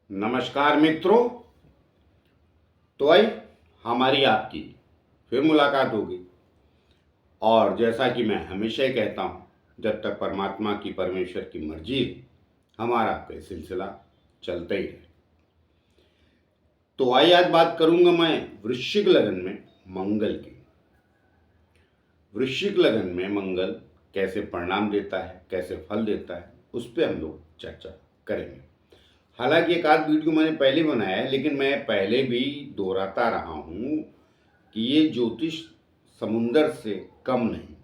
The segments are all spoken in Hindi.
नमस्कार मित्रों। तो आई हमारी आपकी फिर मुलाकात होगी। और जैसा कि मैं हमेशा ही कहता हूँ, जब तक परमात्मा की परमेश्वर की मर्जी है, हमारा आपका सिलसिला चलता ही रहे। तो आई आज बात करूंगा मैं वृश्चिक लगन में मंगल की। वृश्चिक लगन में मंगल कैसे परिणाम देता है, कैसे फल देता है, उस पर हम लोग चर्चा करेंगे। हालांकि एक आध वीडियो मैंने पहले बनाया है, लेकिन मैं पहले भी दोहराता रहा हूँ कि ये ज्योतिष समुंदर से कम नहीं।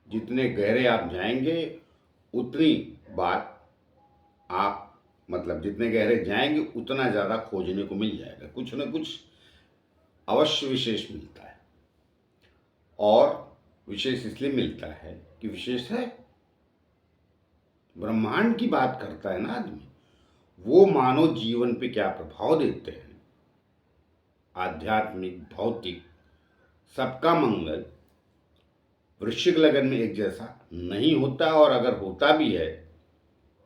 जितने गहरे आप जाएंगे उतनी बात आप जितने गहरे जाएंगे उतना ज़्यादा खोजने को मिल जाएगा, कुछ न कुछ अवश्य विशेष मिलता है। और विशेष इसलिए मिलता है कि विशेष है, ब्रह्मांड की बात करता है ना आदमी, वो मानव जीवन पे क्या प्रभाव देते हैं। आध्यात्मिक, भौतिक, सबका मंगल वृश्चिक लगन में एक जैसा नहीं होता। और अगर होता भी है,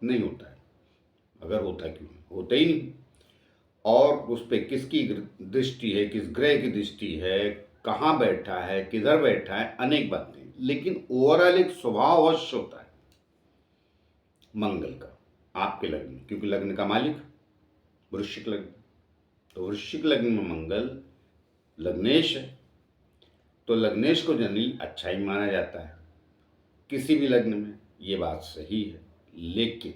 नहीं होता है। अगर होता क्यों, होता ही नहीं। और उस पर किसकी दृष्टि है, किस ग्रह की दृष्टि है, कहाँ बैठा है, किधर बैठा है, अनेक बातें। लेकिन ओवरऑल एक स्वभाव अवश्य होता है मंगल का आपके लग्न में, क्योंकि लग्न का मालिक वृश्चिक लग्न। तो वृश्चिक लग्न में मंगल लग्नेश है, तो लग्नेश को जनरली अच्छा ही माना जाता है किसी भी लग्न में। ये बात सही है, लेकिन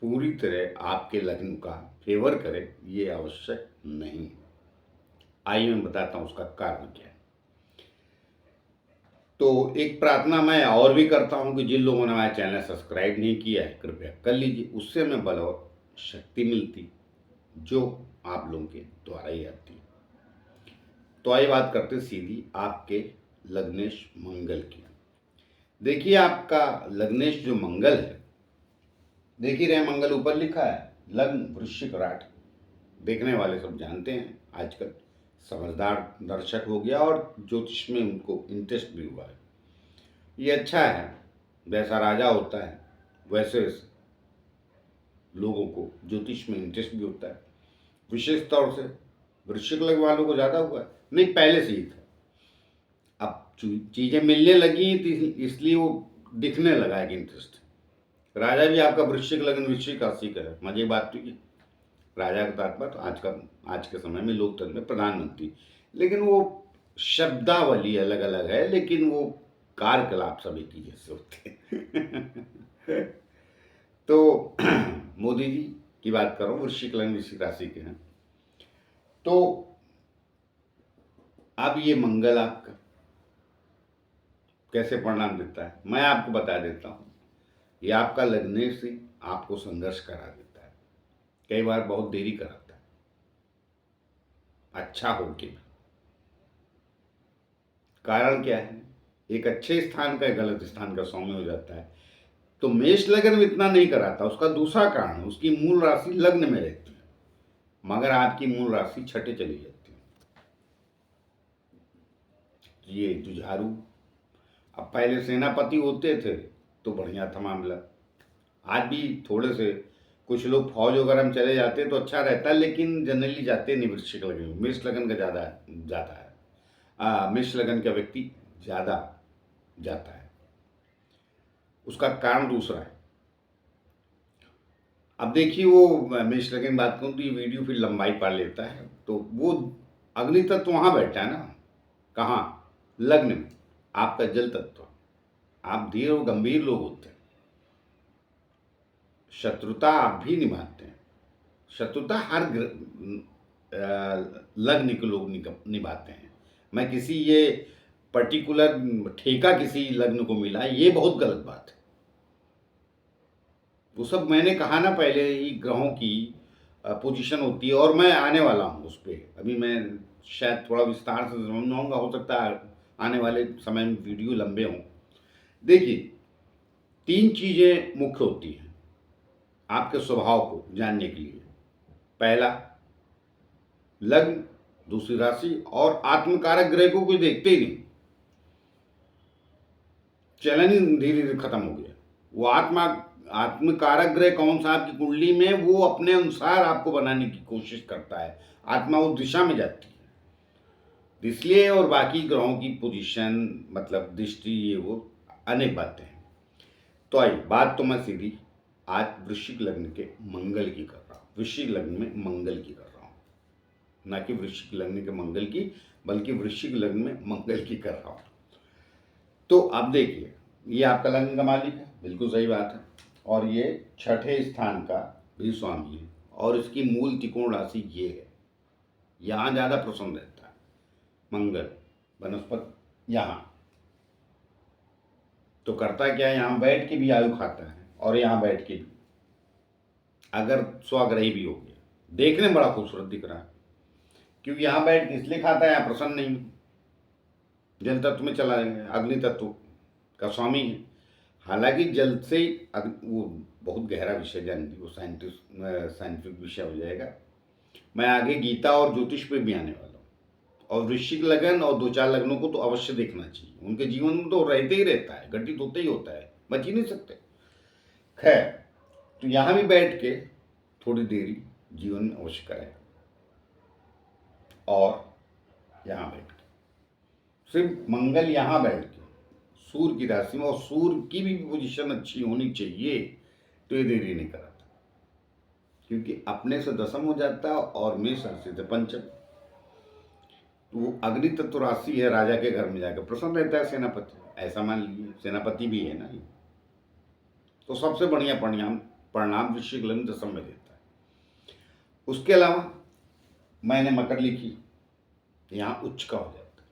पूरी तरह आपके लग्न का फेवर करे ये आवश्यक नहीं। आइए मैं बताता हूँ उसका कारण क्या है। तो एक प्रार्थना मैं और भी करता हूँ कि जिन लोगों ने हमारा चैनल सब्सक्राइब नहीं किया है, कृपया कर लीजिए। उससे हमें बल और शक्ति मिलती, जो आप लोगों के द्वारा ही आती है। तो आइए बात करते सीधी आपके लग्नेश मंगल की। देखिए आपका लग्नेश जो मंगल है, देख ही रहे मंगल ऊपर लिखा है लग्न वृश्चिक राट। देखने वाले सब जानते हैं, आजकल समझदार दर्शक हो गया और ज्योतिष में उनको इंटरेस्ट भी हुआ है। ये अच्छा है, वैसा राजा होता है वैसे लोगों को ज्योतिष में इंटरेस्ट भी होता है। विशेष तौर से वृश्चिक लग्न वालों को ज़्यादा हुआ है, नहीं पहले से ही था। अब चीज़ें मिलने लगी इसलिए वो दिखने लगा है कि इंटरेस्ट। राजा भी आपका वृश्चिक लग्न वृश्चिक राशि का है। मजे बात तो ये, राजा का तात्पर्य आज के समय में लोकतंत्र में प्रधानमंत्री, लेकिन वो शब्दावली अलग अलग है, लेकिन वो कार्यकलाप सब एक ही जैसे होते हैं। तो मोदी जी की बात करो, वृश्चिक लग्न वृश्चिक राशि के हैं। तो अब ये मंगल आपका कैसे परिणाम देता है मैं आपको बता देता हूँ। ये आपका लगने से आपको संघर्ष करा देता है, कई बार बहुत देरी कराता है, अच्छा हो के। कारण क्या है, एक अच्छे स्थान का गलत स्थान का सौम्य हो जाता है। तो मेष लगन में इतना नहीं कराता, उसका दूसरा कारण, उसकी मूल राशि लग्न में रहती है, मगर आपकी मूल राशि छठे चली जाती है। ये जुझारू। अब पहले सेनापति होते थे तो बढ़िया था मामला, आज भी थोड़े से कुछ लोग फौज वगैरह में चले जाते हैं तो अच्छा रहता है, लेकिन जनरली जाते नहीं वृश्चिक लगन में। मेष लगन का ज़्यादा जाता है, मेष लगन का व्यक्ति ज़्यादा जाता है। उसका कारण दूसरा है। अब देखिए वो मेष लगन बात करूँ तो ये वीडियो फिर लंबाई पा लेता है। तो वो अग्नि तत्व वहाँ बैठा है ना, कहाँ, लग्न में। आपका जल तत्व, आप धीर और गंभीर लोग होते हैं, शत्रुता आप भी निभाते हैं। शत्रुता हर लग्न के लोग निभाते हैं। मैं किसी ये पर्टिकुलर ठेका किसी लग्न को मिला ये बहुत गलत बात है। वो सब मैंने कहा ना पहले ही, ग्रहों की पोजीशन होती है, और मैं आने वाला हूँ उस पर। अभी मैं शायद थोड़ा विस्तार से समझाऊंगा, हो सकता है आने वाले समय में वीडियो लंबे हों। देखिए 3 चीज़ें मुख्य होती हैं आपके स्वभाव को जानने के लिए। पहला लग्न, दूसरी राशि, और आत्मकारक ग्रह को कोई देखते ही नहीं, चलन ही धीरे धीरे खत्म हो गया। वो आत्मकारक ग्रह कौन सा आपकी कुंडली में, वो अपने अनुसार आपको बनाने की कोशिश करता है। आत्मा उस दिशा में जाती है, इसलिए। और बाकी ग्रहों की पोजीशन, मतलब दृष्टि, ये वो अनेक बातें हैं। तो आई बात, तो मैं सीधी आज वृश्चिक लग्न के मंगल की कर रहा हूँ, वृश्चिक लग्न में मंगल की कर रहा हूँ, ना कि वृश्चिक लग्न के मंगल की, बल्कि वृश्चिक लग्न में मंगल की कर रहा हूँ। तो अब देखिए, ये आपका लग्न का मालिक है, बिल्कुल सही बात है, और ये छठे स्थान का भी स्वामी है, और इसकी मूल त्रिकोण राशि ये है। यहाँ ज़्यादा प्रसन्न रहता है मंगल वनस्पति। यहाँ तो करता क्या है, यहाँ बैठ के भी आयु खाता है, और यहाँ बैठ के भी, अगर स्वग्रही भी हो गया, देखने में बड़ा खूबसूरत दिख रहा है, क्योंकि यहाँ बैठ के इसलिए खाता है, यहाँ प्रसन्न नहीं, जल तत्व में चला जाएगा, अग्नि तत्व का स्वामी है। हालांकि जल से वो बहुत गहरा विषय जानती, वो साइंटिफिक विषय हो जाएगा। मैं आगे गीता और ज्योतिष पे भी आने वाला हूँ। और वृश्चिक लगन और 2-4 लग्नों को तो अवश्य देखना चाहिए, उनके जीवन में तो रहते ही रहता है, घटित होता ही होता है, बच ही नहीं सकते। खैर, तो यहाँ भी बैठ के थोड़ी देरी जीवन में अवश्य करें, और यहाँ बैठ के सिर्फ मंगल यहाँ बैठ के सूर्य की राशि में, और सूर्य की भी पोजीशन अच्छी होनी चाहिए, तो ये देरी नहीं कराता, क्योंकि अपने से दशम हो जाता है और मेष राशि से पंचम। तो वो अग्नि तत्व राशि है, राजा के घर में जाकर प्रसन्न रहता है सेनापति, ऐसा मान लीजिए, सेनापति भी है ना ये। तो सबसे बढ़िया परिणाम वृश्चिक लग्न दशम में देता है। उसके अलावा मैंने मकर लिखी, यहाँ उच्च का हो जाता है,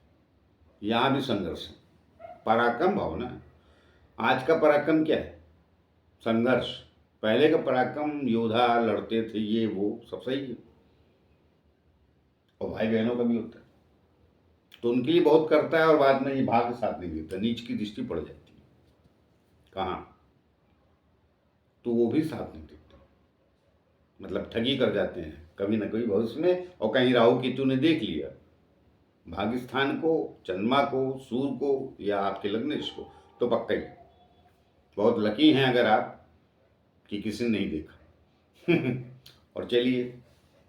यहाँ भी संघर्ष है, पराक्रम भावना है। आज का पराक्रम क्या है, संघर्ष। पहले का पराक्रम योद्धा लड़ते थे, ये वो सब सही है, और भाई बहनों का भी होता है, तो उनके लिए बहुत करता है, और बाद में ये भाग्य साथ नहीं देता, नीच की दृष्टि पड़ जाती है कहाँ, तो वो भी साथ नहीं देते, मतलब ठगी कर जाते हैं कभी ना कभी भविष्य में। और कहीं राहु केतु ने देख लिया भाग्य स्थान को, चंद्रमा को, सूर्य को, या आपके लग्नेश को, तो पक्का ही बहुत लकी हैं अगर आप कि किसी ने नहीं देखा। और चलिए,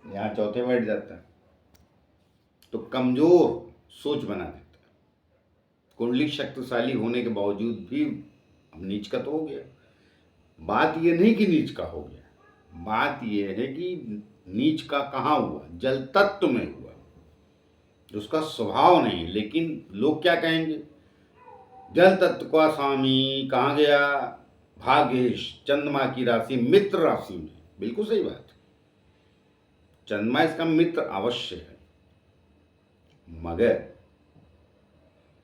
यहाँ चौथे बैठ जाता है, तो कमजोर सोच बना देता है। कुंडली शक्तिशाली होने के बावजूद भी अब नीच का तो हो गया। बात यह नहीं कि नीच का हो गया, बात यह है कि नीच का कहाँ हुआ, जल तत्व में हुआ, उसका स्वभाव नहीं। लेकिन लोग क्या कहेंगे, जल तत्व का स्वामी कहाँ गया, भाग्येश, चंद्रमा की राशि मित्र राशि में। बिल्कुल सही बात है, चंद्रमा इसका मित्र अवश्य है, मगर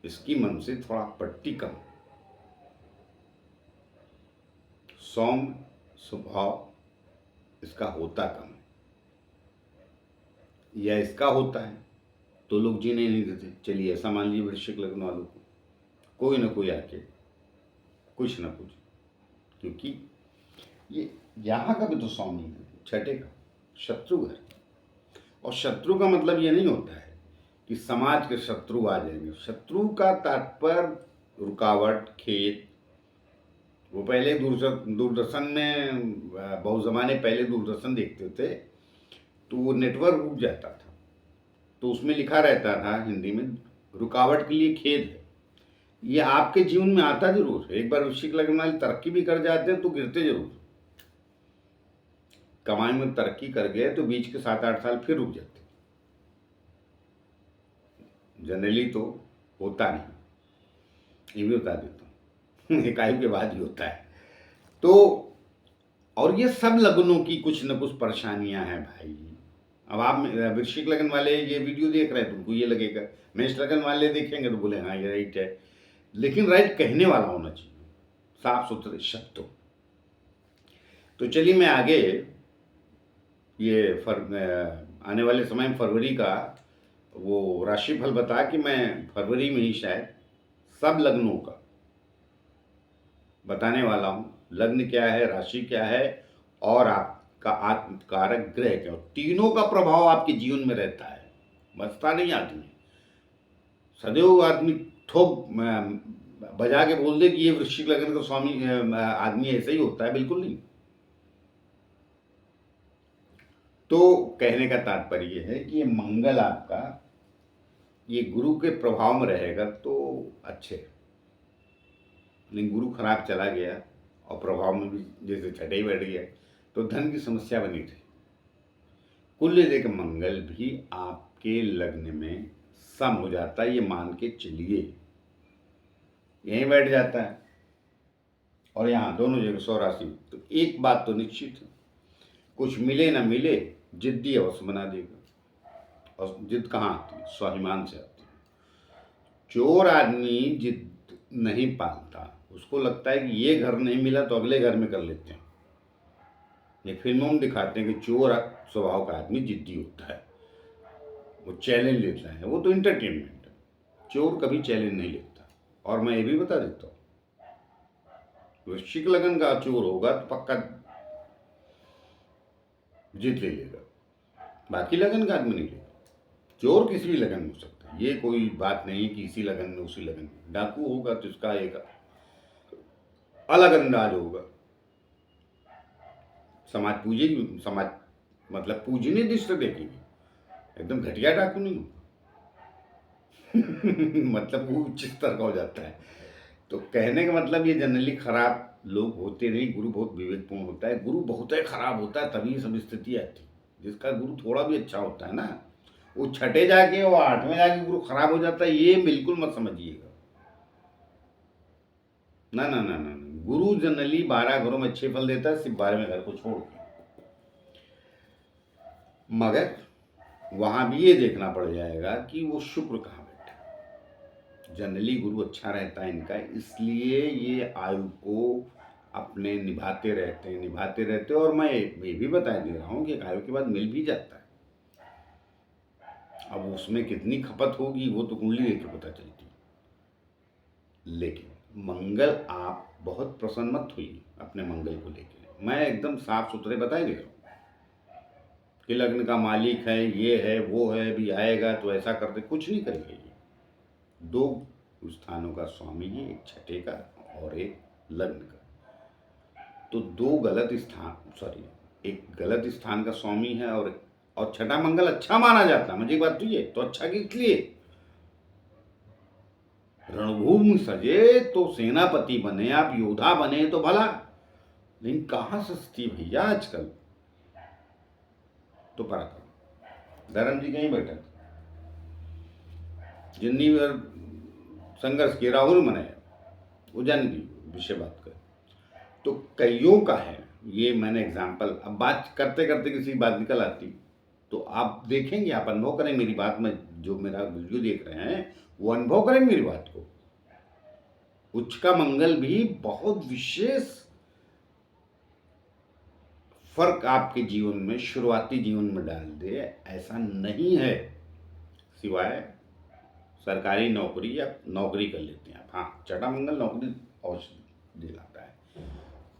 इसकी मन से थोड़ा पट्टी कम, सौम्य स्वभाव इसका होता कम, या इसका होता है तो लोग जीने नहीं देते। चलिए ऐसा मान लीजिए वृश्चिक लग्न वालों को कोई ना कोई आके कुछ ना कुछ, क्योंकि ये यहाँ का भी तो स्वामी है, छठे का शत्रु है। और शत्रु का मतलब ये नहीं होता है कि समाज के शत्रु आ जाएंगे, शत्रु का तात्पर्य रुकावट, खेत। वो पहले दूरदर्शन में, बहुत ज़माने पहले दूरदर्शन देखते थे, तो वो नेटवर्क रुक जाता था, तो उसमें लिखा रहता था हिंदी में, रुकावट के लिए खेद है। ये आपके जीवन में आता जरूर है। एक बार वृश्चिक लग्न वाले तरक्की भी कर जाते हैं तो गिरते जरूर, कमाई में तरक्की कर गए तो बीच के 7-8 साल फिर रुक जाते, जनरली तो होता नहीं, ये भी बता देता हूँ। एक आयु के बाद ही होता है। तो और ये सब लग्नों की कुछ न कुछ परेशानियां हैं भाई। अब आप वृश्चिक लगन वाले ये वीडियो देख रहे हैं, तुमको ये लगेगा, मेष लगन वाले देखेंगे तो बोले हाँ ये राइट है, लेकिन राइट कहने वाला होना चाहिए, साफ सुथरे शब्दों। तो चलिए मैं आगे ये आने वाले समय में फरवरी का वो राशिफल बता कि मैं फरवरी में ही शायद सब लग्नों का बताने वाला हूँ, लग्न क्या है, राशि क्या है, और आपका आत्मकारक ग्रह क्या, तीनों का प्रभाव आपके जीवन में रहता है। बचता नहीं आदमी, सदैव आदमी थोक बजा के बोल दे कि ये वृश्चिक लगन का स्वामी आदमी ऐसा ही होता है, बिल्कुल नहीं। तो कहने का तात्पर्य है कि ये मंगल आपका ये गुरु के प्रभाव में रहेगा तो अच्छे, लेकिन गुरु खराब चला गया और प्रभाव में भी जैसे छठे ही बैठ गया तो धन की समस्या बनी थी। कुल लेकर मंगल भी आपके लग्न में सम हो जाता है, ये मान के चलिए, यहीं बैठ जाता है और यहाँ दोनों जगह 100 राशि। तो एक बात तो निश्चित है, कुछ मिले ना मिले जिद्दी अवश्य बना देगा। और जिद कहाँ आती है? स्वाभिमान से आती है। चोर आदमी जिद नहीं पालता, उसको लगता है कि ये घर नहीं मिला तो अगले घर में कर लेते हैं। ये फिल्मों में दिखाते हैं कि चोर स्वभाव का आदमी जिद्दी होता है, वो चैलेंज लेता है, वो तो इंटरटेनमेंट है। चोर कभी चैलेंज नहीं लेता। और मैं ये भी बता देता हूँ, वृश्चिक लगन का चोर होगा तो पक्का जीत ले लेगा, बाकी लगन का आदमी नहीं लेगा। चोर किसी भी लगन में हो सकता है, ये कोई बात नहीं कि इसी लगन में उसी लगन में। डाकू होगा तो इसका एक अलग अंदाज होगा, समाज पूजेगी, समाज मतलब पूजनीय दृष्टि देखेगी, एकदम घटिया डाकू नहीं होगा। मतलब वो उच्च स्तर का हो जाता है। तो कहने का मतलब ये जनरली खराब लोग होते नहीं, गुरु बहुत विवेकपूर्ण होता है। गुरु बहुत ही खराब होता है तभी सब स्थिति आती है। जिसका गुरु थोड़ा भी अच्छा होता है ना, वो छठे जाके और 8वें जाके गुरु खराब हो जाता है, ये बिल्कुल मत समझिएगा। ना ना ना ना, गुरु जनरली 12 घरों में अच्छे फल देता है, सिर्फ 12वें घर को छोड़ के। मगर वहां भी ये देखना पड़ जाएगा कि वो शुक्र कहाँ बैठा। जनरली गुरु अच्छा रहता है इनका, इसलिए ये आयु को अपने निभाते रहते। और मैं ये भी बता दे रहा हूँ कि आयु के बाद मिल भी जाता है। अब उसमें कितनी खपत होगी वो तो कुंडली देख के पता चलती है। लेकिन मंगल, आप बहुत प्रसन्न मत होइए अपने मंगल को लेकर। मैं एकदम साफ सुथरे बता दे रहा हूँ कि लग्न का मालिक है, ये है, वो है, भी आएगा तो ऐसा करते, कुछ नहीं करेगा। ये 2 स्थानों का स्वामी है, एक छठे का और एक लग्न का। तो 2 गलत स्थान, एक गलत स्थान का स्वामी है और छठा मंगल अच्छा माना जाता है। मुझे एक बात तो ये तो अच्छा किस लिए? रणभूमि सजे तो सेनापति बने, आप योद्धा बने तो भला, लेकिन कहाँ सस्ती भैया आजकल। तो पराक्रम धर्म जी कहीं बैठा था, जितनी बार संघर्ष किया राहुल मनाया, वो जान दी विषय बात कर। तो कईयों का है, ये मैंने एग्जाम्पल, अब बात करते करते किसी बात निकल आती तो आप देखेंगे, आप अनुभव करेंगे मेरी बात में। जो मेरा वीडियो देख रहे हैं वो अनुभव करेंगे मेरी बात को। उच्च का मंगल भी बहुत विशेष फर्क आपके जीवन में, शुरुआती जीवन में डाल दे, ऐसा नहीं है। सिवाय सरकारी नौकरी या नौकरी कर लेते हैं आप। हाँ, छठा मंगल नौकरी अवश्य दिलाता है।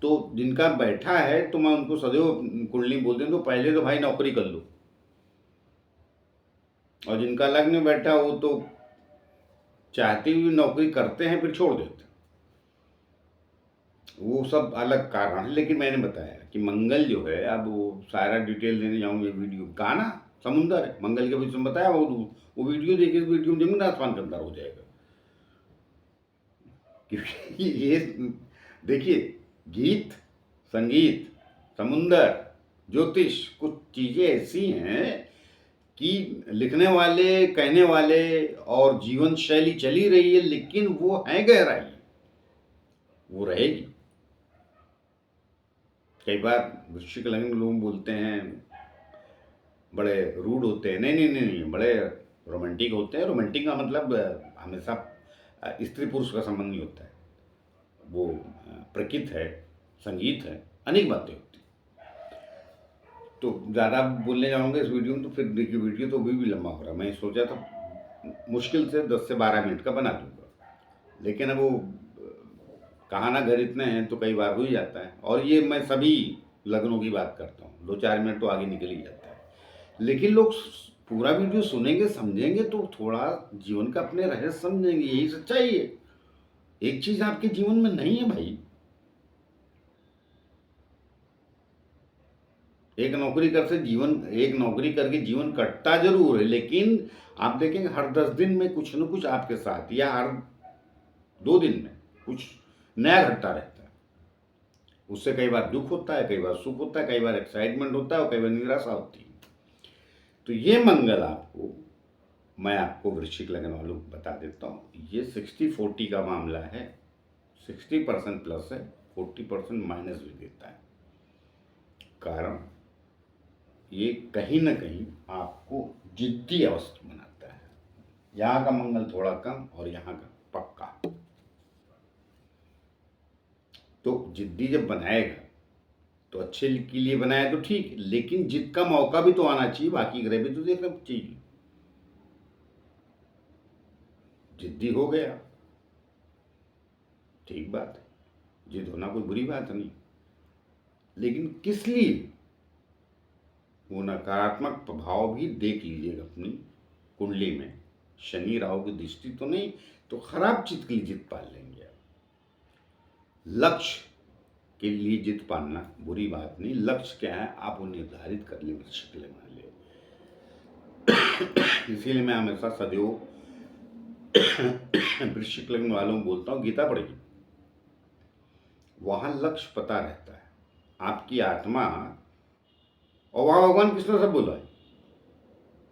तो जिनका बैठा है तो मैं उनको सदैव कुंडली बोलते हैं तो पहले तो भाई नौकरी कर लो, और जिनका लग्न में बैठा वो तो चाहते हुए नौकरी करते हैं फिर छोड़ देते हैं, वो सब अलग कारण है। लेकिन मैंने बताया कि मंगल जो है, अब वो सारा डिटेल देने जाऊंगे वीडियो, कहा ना समुंदर है मंगल के विषय में बताया। वो वीडियो देखिए, वीडियो में जमीन आसमान का अंतर हो जाएगा। क्योंकि ये देखिए, गीत, संगीत, समुंदर, ज्योतिष, कुछ चीज़ें ऐसी हैं कि लिखने वाले, कहने वाले और जीवन शैली चली रही है, लेकिन वो है गहराई, वो रहेगी। कई बार वृश्चिक लग्न लोग बोलते हैं बड़े रूड होते हैं, नहीं, बड़े रोमांटिक होते हैं। रोमांटिक का मतलब हमेशा स्त्री पुरुष का संबंध नहीं होता है, वो प्रकृति है, संगीत है, अनेक बातें होती। तो ज़्यादा बोलने जाऊँगा इस वीडियो में तो फिर देखिए वीडियो तो भी लंबा हो रहा है। मैं सोचा था मुश्किल से 10 से 12 मिनट का बना दूँगा, लेकिन अब वो कहा ना घर इतने हैं तो कई बार हो ही जाता है। और ये मैं सभी लग्नों की बात करता हूँ, 2-4 मिनट तो आगे निकल ही जाता है। लेकिन लोग पूरा वीडियो सुनेंगे, समझेंगे तो थोड़ा जीवन का अपने रहस्य समझेंगे, यही सच्चाई है। एक चीज आपके जीवन में नहीं है भाई, एक नौकरी करके जीवन कटता जरूर है, लेकिन आप देखेंगे हर 10 दिन में कुछ न कुछ आपके साथ, या हर 2 दिन में कुछ नया घटता रहता है। उससे कई बार दुख होता है, कई बार सुख होता है, कई बार एक्साइटमेंट होता है और कई बार निराशा होती है। तो ये मंगल आपको, मैं आपको वृश्चिक लगन वालों को बता देता हूँ, ये 60-40 का मामला है। 60% प्लस है, 40% माइनस भी देता है। कारण ये कहीं ना कहीं आपको जिद्दी अवस्था बनाता है। यहाँ का मंगल थोड़ा कम और यहाँ का पक्का। तो जिद्दी जब बनाएगा तो अच्छे के लिए बनाया तो ठीक, लेकिन जिद का मौका भी तो आना चाहिए, बाकी ग्रह भी तो देखना चाहिए। जिद्दी हो गया, ठीक बात है, जिद होना कोई बुरी बात नहीं, लेकिन किस लिए? वो नकारात्मक प्रभाव भी देख लीजिएगा अपनी कुंडली में। शनि राहु की दृष्टि तो नहीं, तो खराब चित्त के लिए जिद पाल लेंगे आप। लक्ष्य के लिए जिद पालना बुरी बात नहीं, लक्ष्य क्या है आप वो निर्धारित कर ले वृश्चिक लगन वाले। इसीलिए मैं हमेशा सदैव वृश्चिक लगन वालों को बोलता हूँ, गीता पढ़िए, वहां लक्ष्य पता रहता है आपकी आत्मा। और वहां भगवान कृष्ण से बोला है,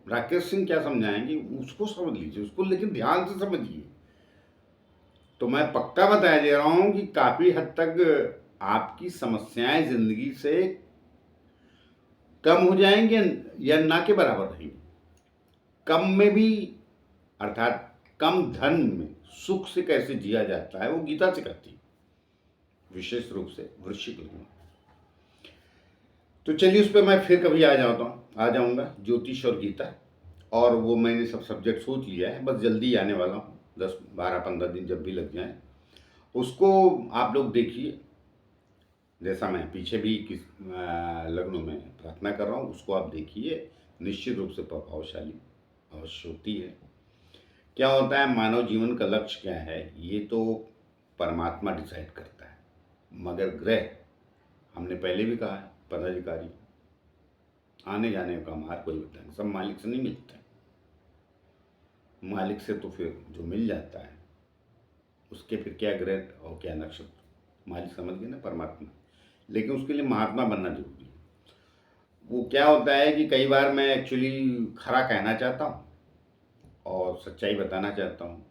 राकेश सिंह क्या समझाएंगे उसको समझ लीजिए, उसको लेकिन ध्यान से समझिए। तो मैं पक्का बताया दे रहा हूं कि काफी हद तक आपकी समस्याएं जिंदगी से कम हो जाएंगे या ना के बराबर रहेंगे। कम में भी, अर्थात कम धन में सुख से कैसे जिया जाता है वो गीता सिखाती है, विशेष रूप से वृश्चिक लगन। तो चलिए उस पर मैं फिर कभी आ जाऊंगा, ज्योतिष और गीता, और वो मैंने सब सब्जेक्ट सोच लिया है, बस जल्दी आने वाला हूँ, 10-12-15 दिन जब भी लग जाए उसको आप लोग देखिए। जैसा मैं पीछे भी किस लग्नों में प्रार्थना कर रहा हूँ उसको आप देखिए, निश्चित रूप से प्रभावशाली अवश्य होती है। क्या होता है, मानव जीवन का लक्ष्य क्या है ये तो परमात्मा डिसाइड करता है, मगर ग्रह, हमने पहले भी कहा है, पदाधिकारी, आने जाने का मार्ग कोई होता है, सब मालिक से नहीं मिलता है। मालिक से तो फिर जो मिल जाता है उसके फिर क्या ग्रह और क्या नक्षत्र, मालिक समझ गए ना, परमात्मा। लेकिन उसके लिए महात्मा बनना जरूरी है। वो क्या होता है कि कई बार मैं एक्चुअली खरा कहना चाहता हूँ और सच्चाई बताना चाहता हूँ।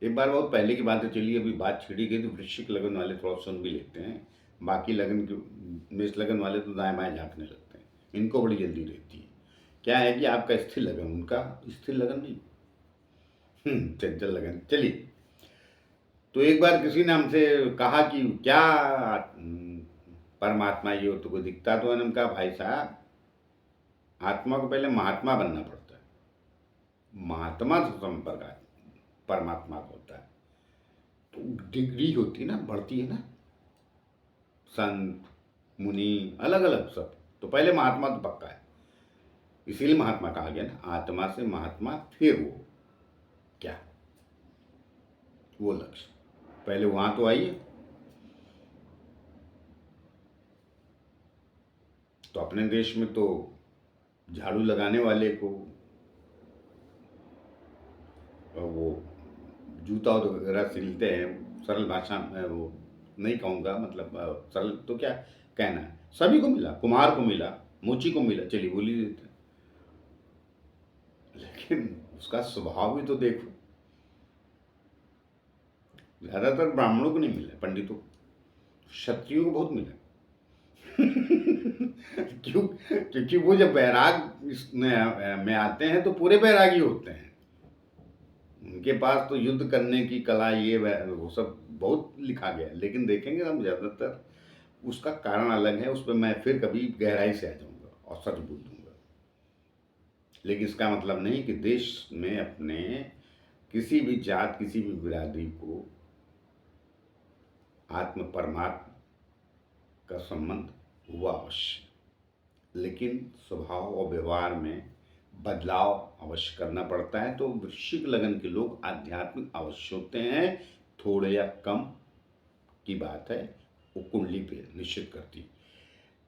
एक बार बहुत पहले की बात है, चलिए अभी बात छिड़ी गई तो वृश्चिक लगन वाले थोड़ा सुन भी लेते हैं, बाकी लगन के मेष लगन वाले तो दाएं बाएं झाँकने लगते हैं, इनको बड़ी जल्दी रहती है। क्या है कि आपका स्थिर लगन, उनका स्थिर लगन नहीं, चंचल लगन। चलिए, तो एक बार किसी ने हमसे कहा कि क्या परमात्मा ये हो तो कोई दिखता तो है। हमने कहा भाई साहब, आत्मा को पहले महात्मा बनना पड़ता है, महात्मा से संपर्क परमात्मा का होता है। तो डिग्री होती है ना, बढ़ती है ना, संत मुनि अलग अलग सब, तो पहले महात्मा तो पक्का है, इसीलिए महात्मा कहा गया ना, आत्मा से महात्मा, फिर वो क्या, वो लक्ष्य, पहले वहां तो आइए। तो अपने देश में तो झाड़ू लगाने वाले को वो जूता वगैरह सिलते हैं, सरल भाषा में वो नहीं कहूँगा, मतलब सरल तो क्या कहना है, सभी को मिला, कुम्हार को मिला, मोची को मिला, चलिए बोली देते, लेकिन उसका स्वभाव भी तो देखो। ज्यादातर ब्राह्मणों को नहीं मिला, पंडितों, क्षत्रियों को बहुत मिला। क्यों? क्योंकि वो जब बैराग में आते हैं तो पूरे बैरागी होते हैं, उनके पास तो युद्ध करने की कला ये वो सब बहुत लिखा गया है। लेकिन देखेंगे हम ज़्यादातर उसका कारण अलग है, उस पर मैं फिर कभी गहराई से आ जाऊंगा और सच बोल दूंगा। लेकिन इसका मतलब नहीं कि देश में अपने किसी भी जात, किसी भी बिरादरी को आत्म परमात्मा का संबंध हुआ अवश्य, लेकिन स्वभाव और व्यवहार में बदलाव अवश्य करना पड़ता है। तो वृश्चिक लगन के लोग आध्यात्मिक अवश्य होते हैं, थोड़े या कम की बात है, वो कुंडली पे निश्चित करती।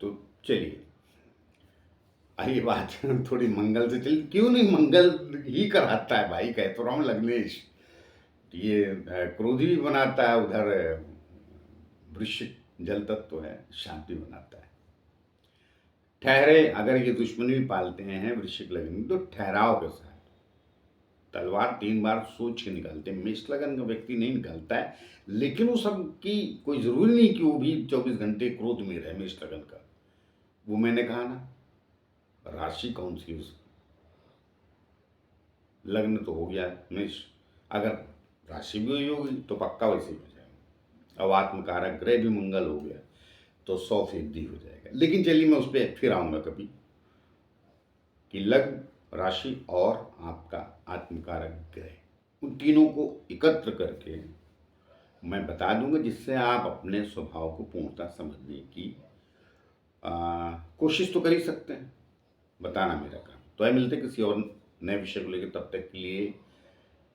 तो चलिए, आइए बात थोड़ी मंगल से चली। क्यों नहीं, मंगल ही कराता है भाई, कह तो रहा हूँ लग्नेश। ये क्रोधी भी बनाता है, उधर वृश्चिक जल तत्व है, शांति बनाता है। ठहरे, अगर ये दुश्मनी भी पालते हैं वृश्चिक लग्न तो ठहराव के साथ। तलवार 3 बार सोच के निकालते हैं। मेष लगन का व्यक्ति नहीं निकालता है, लेकिन वो सब की कोई जरूरी नहीं कि वो भी 24 घंटे क्रोध में रहे। मेष लगन का, वो मैंने कहा ना, राशि कौन सी उसकी, लग्न तो हो गया मेष, अगर राशि भी हुई होगी तो पक्का वैसे ही हो जाएगा। अब आत्मकारक ग्रह भी मंगल हो गया तो 100% हो जाएगा। लेकिन चलिए, मैं उस पर फिर आऊँगा कभी, कि लग्न, राशि और आपका आत्मकारक ग्रह, उन तीनों को एकत्र करके मैं बता दूंगा, जिससे आप अपने स्वभाव को पूर्णतः समझने की कोशिश तो कर ही सकते हैं। बताना मेरा काम तो है। मिलते किसी और नए विषय को लेकर, तब तक के लिए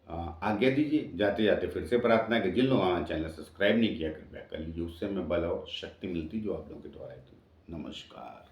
आज्ञा दीजिए। जाते जाते फिर से प्रार्थना कि जिन लोगों ने चैनल सब्सक्राइब नहीं किया, कृपया कर लीजिए। उससे हमें बल और शक्ति मिलती जो आप लोगों के द्वारा है। नमस्कार।